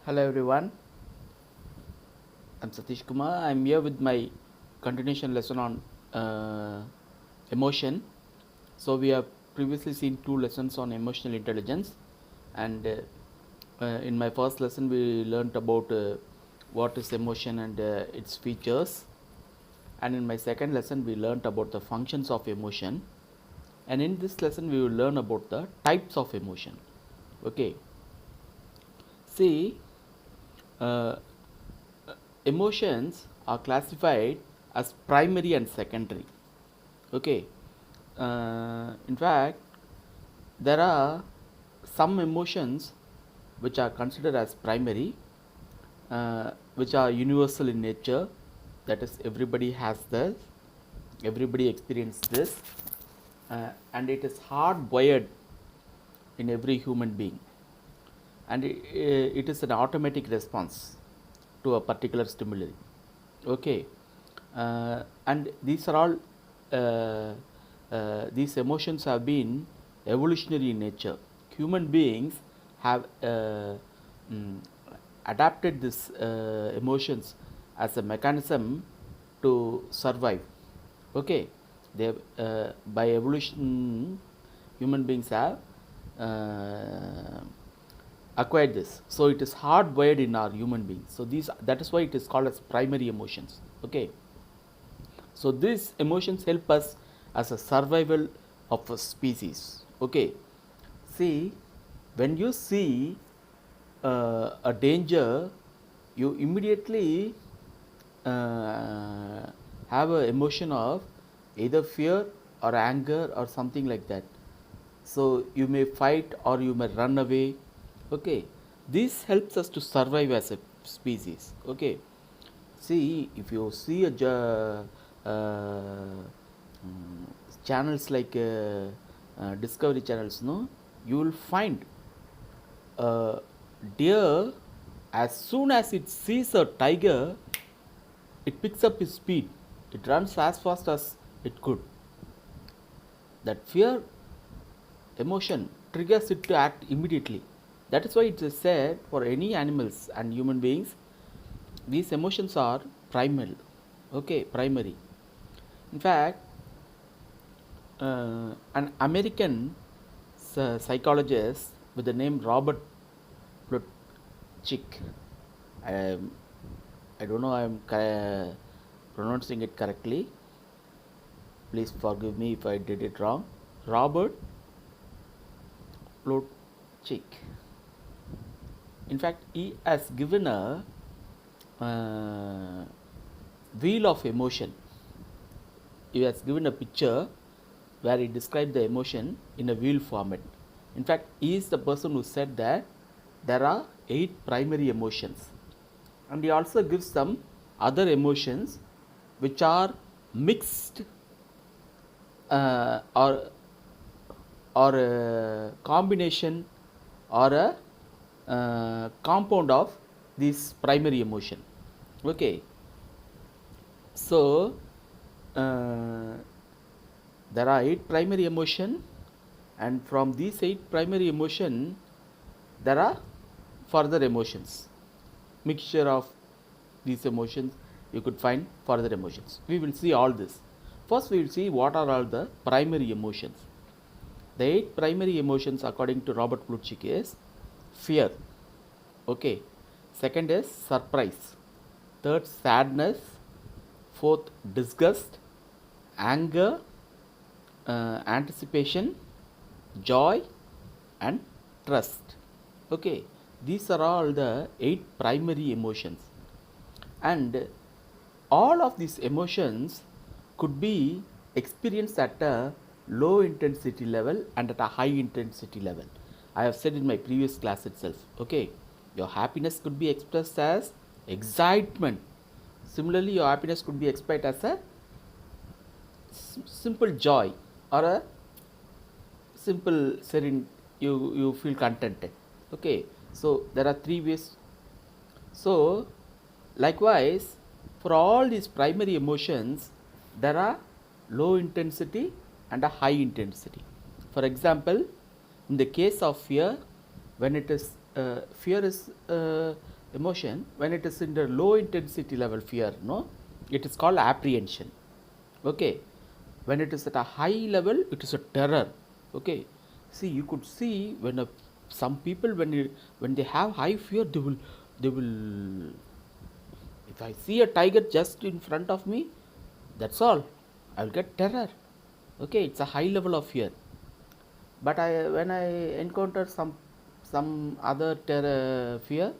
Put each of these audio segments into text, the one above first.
Hello everyone, I'm Satish Kumar. I'm here with my continuation lesson on emotion. So we have previously seen two lessons on emotional intelligence, and in my first lesson we learnt about what is emotion and its features, and in my second lesson we learnt about the functions of emotion, and in this lesson we will learn about the types of emotion. Okay, see, uh, emotions are classified as primary and secondary. Okay, in fact, there are some emotions which are considered as primary, which are universal in nature, that is, everybody has this, everybody experiences this, and it is hardwired in every human being, and it is an automatic response to a particular stimuli. Okay, and these are all these emotions have been evolutionary in nature. Human beings have mm, adapted these emotions as a mechanism to survive. Okay, they by evolution human beings have uh, acquired this, so it is hardwired in our human beings. So these, that is why it is called as primary emotions. Okay, so these emotions help us as a survival of a species. Okay, see, when you see a danger, you immediately uh, have an emotion of either fear or anger or something like that. So you may fight or you may run away. Okay, this helps us to survive as a species. Okay, see, if you see a channels like discovery channels, no, you will find deer, as soon as it sees a tiger, it picks up its speed, it runs as fast as it could. That fear emotion triggers it to act immediately. That is why it is said for any animals and human beings, these emotions are primal. Okay, primary. In fact, an American psychologist with the name Robert Plutchik, um, I don't know I am pronouncing it correctly. Please forgive me if I did it wrong. Robert Plutchik. In fact, he has given a wheel of emotion. He has given a picture where he described the emotion in a wheel format. In fact, he is the person who said that there are 8 primary emotions, and he also gives some other emotions which are mixed or a combination or a compound of this primary emotion. Okay, so there are 8 primary emotion, and from these 8 primary emotion there are further emotions, mixture of these emotions. You could find further emotions. We will see all this. First we will see what are all the primary emotions. The 8 primary emotions according to Robert Plutchik is fear. Okay, second is surprise, third sadness, fourth disgust, anger, anticipation, joy, and trust. Okay, these are all the 8 primary emotions, and all of these emotions could be experienced at a low intensity level and at a high intensity level. I have said in my previous class itself. Okay, your happiness could be expressed as excitement. Similarly, your happiness could be expressed as a simple joy or a simple serene, you feel contented. Okay, so there are 3 ways. So likewise, for all these primary emotions, there are low intensity and a high intensity. For example, in the case of fear, when it is fear is emotion when it is in the low intensity level fear, no, it is called apprehension. Okay, when it is at a high level, it is a terror. Okay, see, you could see when some people when they have high fear, they will if I see a tiger just in front of me, that's all, I will get terror. Okay, it's a high level of fear. But when I encounter some other terror fear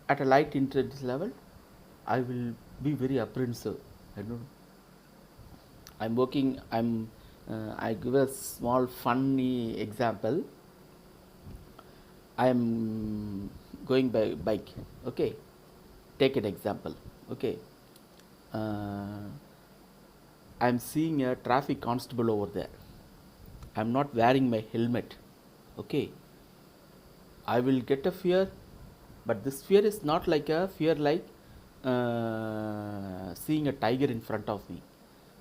at a light intensity level, I will be very apprehensive. I don't. I'm working. I give a small funny example. I'm going by bike. Okay, take an example. Okay, uh, I'm seeing a traffic constable over there. I'm not wearing my helmet. Okay, I will get a fear, but this fear is not like a fear like seeing a tiger in front of me,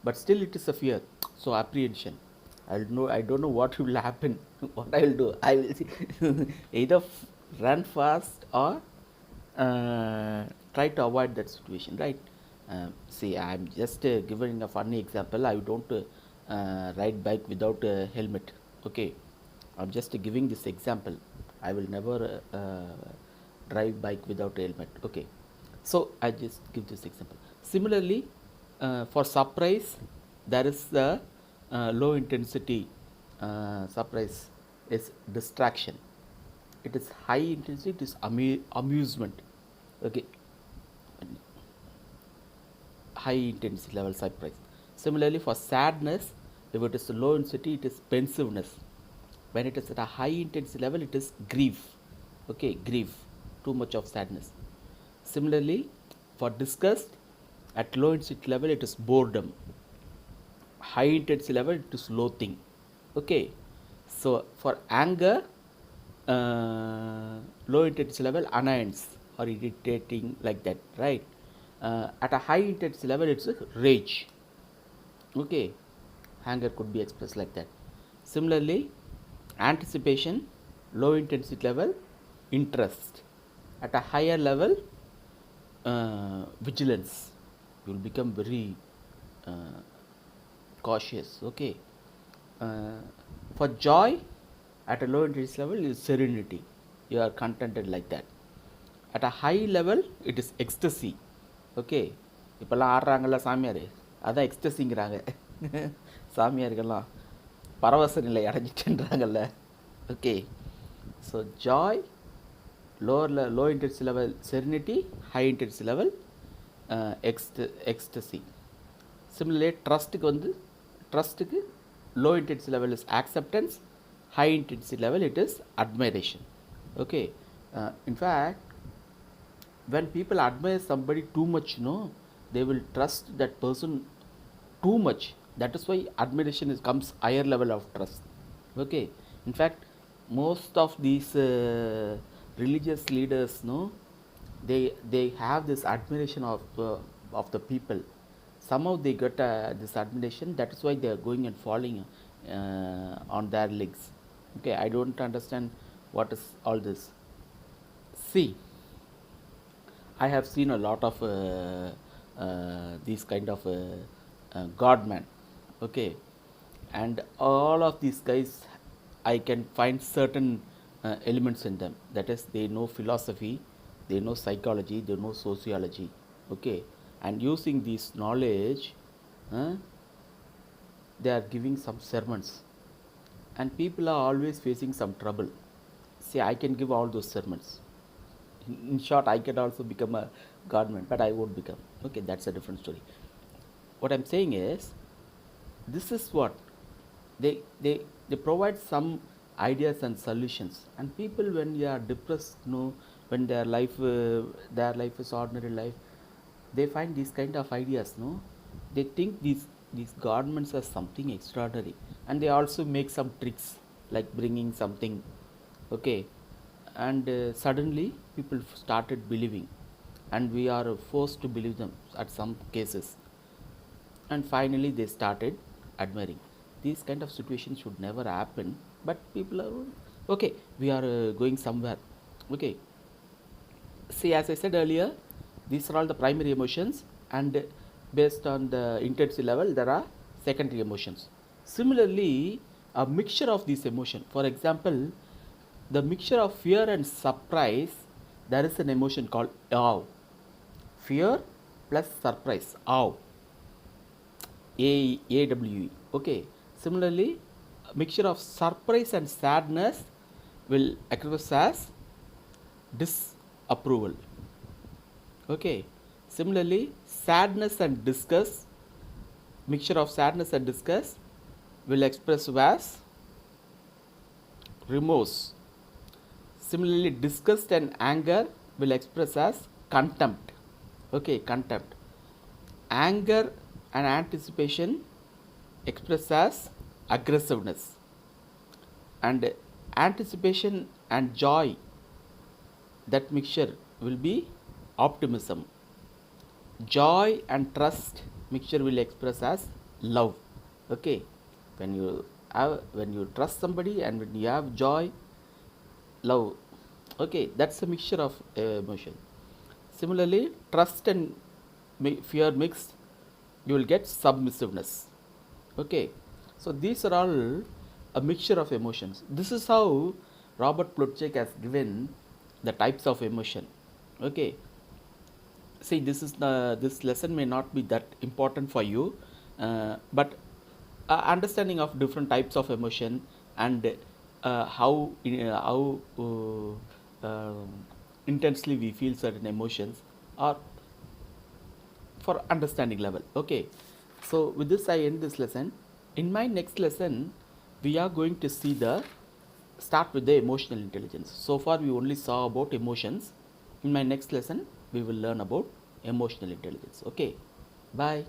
but still it is a fear. So apprehension. I don't know what will happen. What I will do. I will see either run fast or try to avoid that situation. Right? See, I'm just giving a funny example. I don't ride bike without a helmet. Okay, I'm just giving this example. I will never drive bike without helmet. Okay, so I just give this example. Similarly, for surprise, there is the low intensity surprise is distraction. It is high intensity. It is amusement. Okay, high intensity level surprise. Similarly, for sadness, if it is low intensity, it is pensiveness. When it is at a high intensity level, it is grief. Okay, grief, too much of sadness. Similarly, for disgust, at low intensity level, it is boredom. High intensity level, it is loathing. Okay, so for anger, low intensity level, annoyance or irritating, like that, right? At a high intensity level, it's rage. Okay, anger could be expressed like that. Similarly, anticipation, low intensity level, interest. At a higher level, vigilance. You will become very uh, cautious. Okay, uh, for joy, at a low intensity level is serenity. You are contented like that. At a high level, it is ecstasy. Okay, இப்போல்லாம் ஆடுறாங்கல்ல சாமியார், அதான் எக்ஸ்டசிங்கிறாங்க. சாமியார்கள்லாம் பரவச நிலை அடைஞ்சிட்டுன்றாங்கல்ல. Okay, so joy, low intensity level serenity, high intensity level ecstasy. Similarly ட்ரஸ்ட்டுக்கு low intensity level is acceptance, high intensity level it is admiration. Okay, in fact, when people admire somebody too much, they will trust that person too much. That is why admiration comes higher level of trust. Okay, in fact, most of these religious leaders, they have this admiration of the people. Somehow they get this admiration. That is why they are going and falling on their legs. Okay, I don't understand what is all this. See, I have seen a lot of these kind of godmen. Okay, and all of these guys, I can find certain elements in them. That is, they know philosophy, they know psychology, they know sociology. Okay, and using this knowledge, they are giving some sermons, and people are always facing some trouble. See, I can give all those sermons. In short, I can also become a godman, but I won't become. Okay, that's a different story. What I'm saying is, this is what they provide some ideas and solutions. And people, when they are depressed, when their life is ordinary life, they find these kind of ideas. They think these governments are something extraordinary, and they also make some tricks like bringing something. Okay, and suddenly people started believing, and we are forced to believe them at some cases, and finally they started admiring. These kind of situations should never happen, but people are Okay, we are going somewhere. Okay, see, as I said earlier, these are all the primary emotions, and based on the intensity level there are secondary emotions. Similarly, a mixture of these emotions, for example, the mixture of fear and surprise, there is an emotion called awe. Fear plus surprise, awe, AWE. Okay, similarly, a mixture of surprise and sadness will express as disapproval. Okay, similarly, sadness and disgust, mixture of sadness and disgust will express as remorse. Similarly, disgust and anger will express as contempt. Okay, contempt. Anger and anticipation express as aggressiveness, and anticipation and joy, that mixture will be optimism. Joy and trust mixture will express as love. Okay, when you trust somebody and when you have joy, love. Okay, that's a mixture of emotion. Similarly, trust and fear mixed, you will get submissiveness. Okay, so these are all a mixture of emotions. This is how Robert Plutchik has given the types of emotion. Okay, see, this lesson may not be that important for you, but understanding of different types of emotion and how intensely we feel certain emotions are for understanding level. Okay, so with this I end this lesson. In my next lesson, we are going to see the start with the emotional intelligence. So far we only saw about emotions. In my next lesson, we will learn about emotional intelligence. Okay, bye.